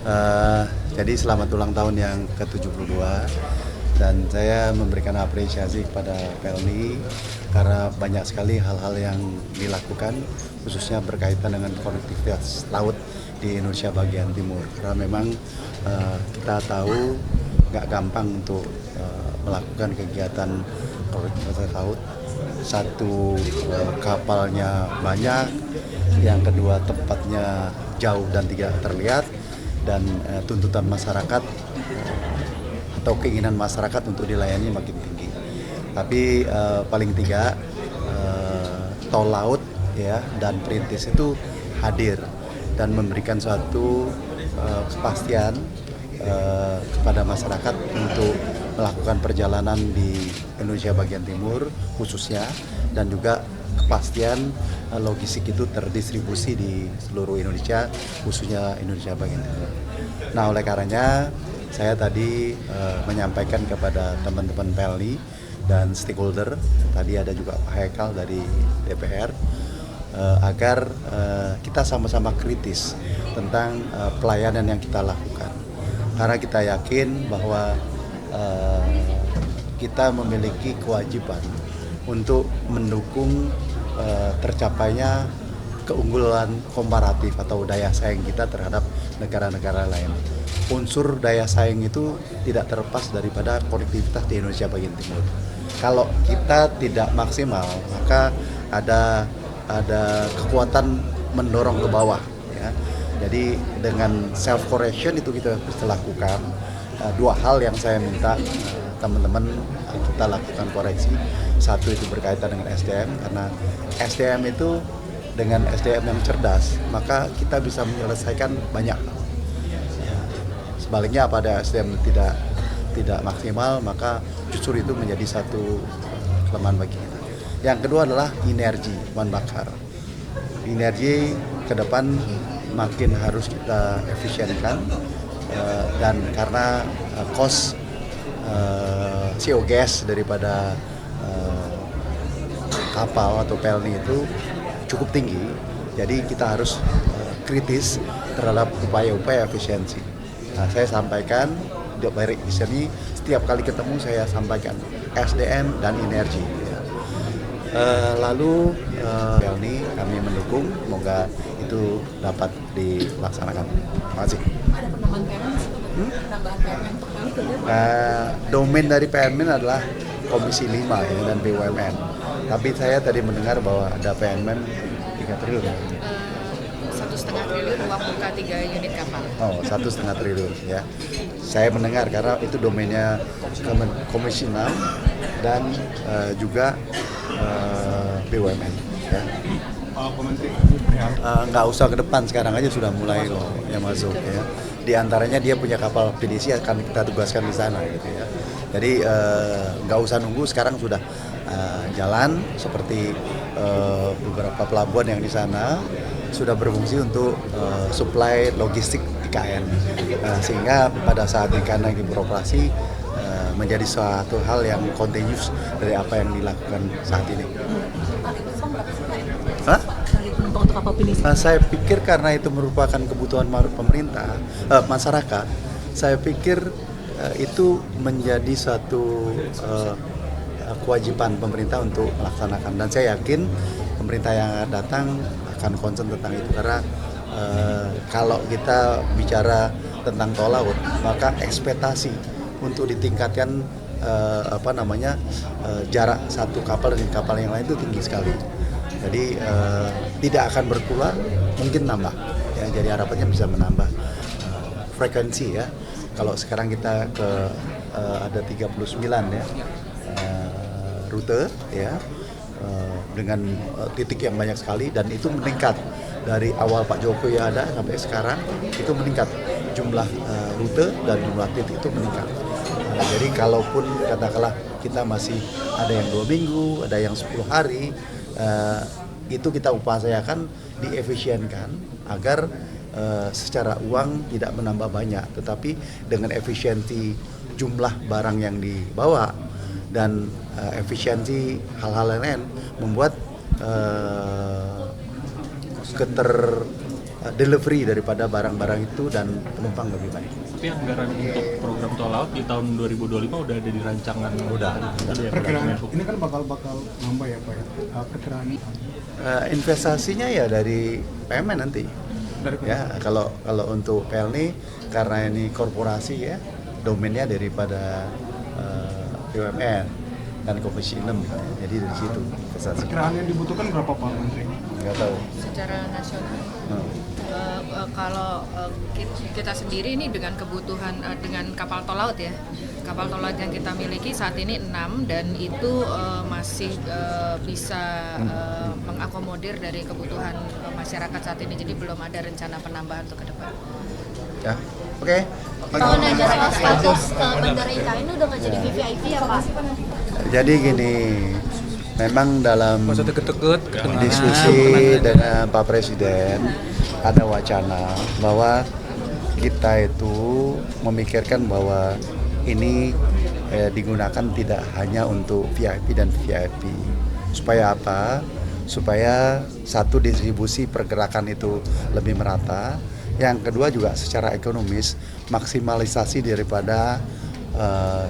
Eh, jadi selamat ulang tahun yang ke-72 dan saya memberikan apresiasi kepada Pelni karena banyak sekali hal-hal yang dilakukan khususnya berkaitan dengan konektivitas laut di Indonesia bagian timur. Karena memang kita tahu nggak gampang untuk melakukan kegiatan konektivitas laut. Satu, kapalnya banyak, yang kedua tempatnya jauh dan tidak terlihat, dan tuntutan masyarakat atau keinginan masyarakat untuk dilayani makin tinggi. Tapi paling tidak tol laut ya dan perintis itu hadir dan memberikan suatu kepastian kepada masyarakat untuk melakukan perjalanan di Indonesia bagian timur khususnya, dan juga kepastian logistik itu terdistribusi di seluruh Indonesia khususnya Indonesia bagian timur. Nah, oleh karenanya saya tadi menyampaikan kepada teman-teman Pelni dan stakeholder, tadi ada juga Pak Haikal dari DPR, agar kita sama-sama kritis tentang pelayanan yang kita lakukan. Karena kita yakin bahwa kita memiliki kewajiban untuk mendukung tercapainya keunggulan komparatif atau daya saing kita terhadap negara-negara lain. Unsur daya saing itu tidak terlepas daripada konektivitas di Indonesia bagian timur. Kalau kita tidak maksimal, maka ada kekuatan mendorong ke bawah. Ya. Jadi dengan self correction itu kita bisa lakukan. Dua hal yang saya minta teman-teman kita lakukan koreksi. Satu itu berkaitan dengan SDM, karena SDM itu dengan SDM yang cerdas maka kita bisa menyelesaikan banyak. Sebaliknya pada SDM tidak maksimal maka justru itu menjadi satu kelemahan bagi kita. Yang kedua adalah energi bahan bakar. Energi ke depan makin harus kita efisienkan, dan karena cost CO gas daripada kapal atau Pelni itu cukup tinggi, jadi kita harus kritis terhadap upaya-upaya efisiensi. Nah, saya sampaikan dari sini setiap kali ketemu saya sampaikan SDM dan energi. Lalu Pelni kami mendukung, semoga itu dapat dilaksanakan. Terima kasih. Ada penambahan PMN penambahan PMN untuk Domain dari PMN adalah Komisi 5 ya, dan BUMN. Tapi saya tadi mendengar bahwa ada PMN 3 triliun. 1,5 triliun uang muka 3 unit kapal. Oh, 1,5 triliun ya. Saya mendengar karena itu domainnya Komisi 6 dan juga BUMN. Ya. Nggak usah ke depan, sekarang aja sudah mulai loh yang masuk ya. Di antaranya dia punya kapal PDC akan kita tugaskan di sana gitu ya. Jadi nggak usah nunggu, sekarang sudah jalan, seperti beberapa pelabuhan yang di sana sudah berfungsi untuk supply logistik IKN, sehingga pada saat IKN lagi beroperasi menjadi suatu hal yang continuous dari apa yang dilakukan saat ini. Hah? Untuk kapal PDC. Saya pikir karena itu merupakan kebutuhan pemerintah, masyarakat, saya pikir itu menjadi satu kewajiban pemerintah untuk melaksanakan, dan saya yakin pemerintah yang datang akan concern tentang itu, karena kalau kita bicara tentang tol laut maka ekspektasi untuk ditingkatkan jarak satu kapal dengan kapal yang lain itu tinggi sekali. Jadi tidak akan berkurang, mungkin nambah ya, jadi harapannya bisa menambah frekuensi ya. Kalau sekarang kita ada 39 ya rute ya, dengan titik yang banyak sekali, dan itu meningkat dari awal Pak Jokowi ada sampai sekarang, itu meningkat jumlah rute dan jumlah titik itu meningkat. Jadi kalaupun katakanlah kita masih ada yang 2 minggu, ada yang 10 hari, itu kita upayakan diefisienkan agar secara uang tidak menambah banyak, tetapi dengan efisiensi jumlah barang yang dibawa dan efisiensi hal-hal lain membuat delivery daripada barang-barang itu dan penumpang lebih baik. Tapi anggaran untuk program tol laut di tahun 2025 udah ada di rancangan. Udah. Ya, Perkiraan Kemenhub. ini kan bakal nambah ya Pak ya, perkiraan Investasinya ya dari PMN nanti. dari Ya, kalau untuk PLN karena ini korporasi ya, domainnya daripada BUMN dan Komisi 6, jadi dari situ investasi. perkiraan yang dibutuhkan berapa Pak Menteri? Nggak tahu. Secara nasional. Hmm. Kalau kita sendiri ini dengan kebutuhan dengan kapal tol laut ya, kapal tol laut yang kita miliki saat ini 6 dan itu masih bisa mengakomodir dari kebutuhan masyarakat saat ini, jadi belum ada rencana penambahan untuk ke depan. Ya, oke. Kalau nanya soal status bandara IKN udah nggak jadi VVIP ya Pak? Jadi gini, memang dalam deket-deket diskusi dengan Pak Presiden ada wacana bahwa kita itu memikirkan bahwa ini digunakan tidak hanya untuk VIP dan VVIP. Supaya apa? Supaya satu, distribusi pergerakan itu lebih merata. Yang kedua juga secara ekonomis maksimalisasi daripada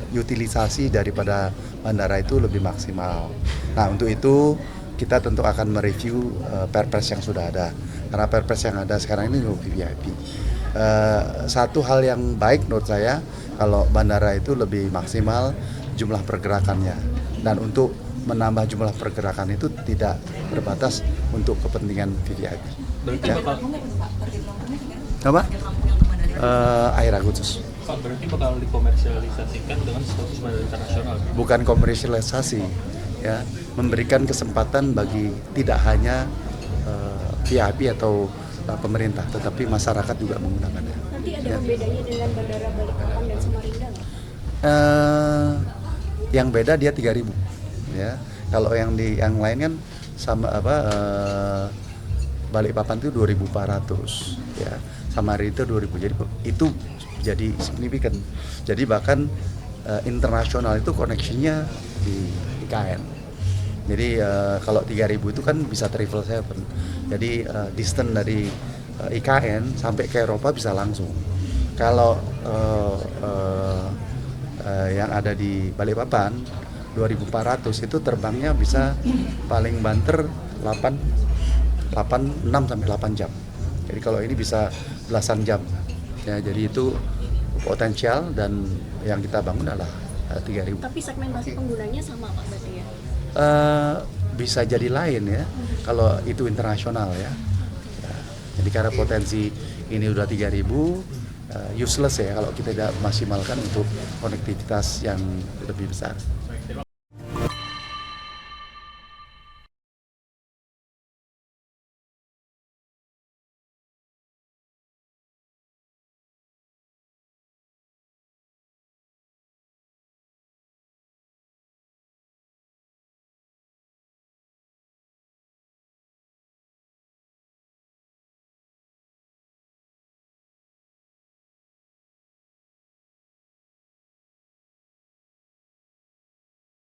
utilisasi daripada bandara itu lebih maksimal. Nah, untuk itu kita tentu akan mereview perpres yang sudah ada. Karena perpres yang ada sekarang ini lebih VIP. Satu hal yang baik menurut saya kalau bandara itu lebih maksimal jumlah pergerakannya. Dan untuk menambah jumlah pergerakan itu tidak terbatas untuk kepentingan VIP. Berarti Ya. bakal, Apa? Air Agustus. Pak, berarti bakal dikomersialisasikan dengan status bandara internasional. Bukan komersialisasi, ya, memberikan kesempatan bagi tidak hanya VIP atau pemerintah, tetapi masyarakat juga menggunakannya. Nanti ada bedanya dengan bandara Balikpapan dan Samarinda nggak? Yang beda dia 3.000, ya. Kalau yang lain kan sama Balikpapan itu 2.400, ya. Samarinda 2.000. Jadi itu jadi signifikan. Jadi bahkan internasional itu koneksinya di IKN. Jadi kalau 3.000 itu kan bisa travel 7. Jadi distance dari IKN sampai ke Eropa bisa langsung. Kalau yang ada di Balikpapan 2.400 itu terbangnya bisa paling banter 6 sampai 8 jam. Jadi kalau ini bisa belasan jam. Ya, jadi itu potensial dan yang kita bangun adalah 3.000. Tapi segmentasi penggunanya sama Pak berarti ya? Bisa jadi lain ya kalau itu internasional ya. Jadi karena potensi ini udah 3.000 useless ya kalau kita tidak maksimalkan untuk konektivitas yang lebih besar.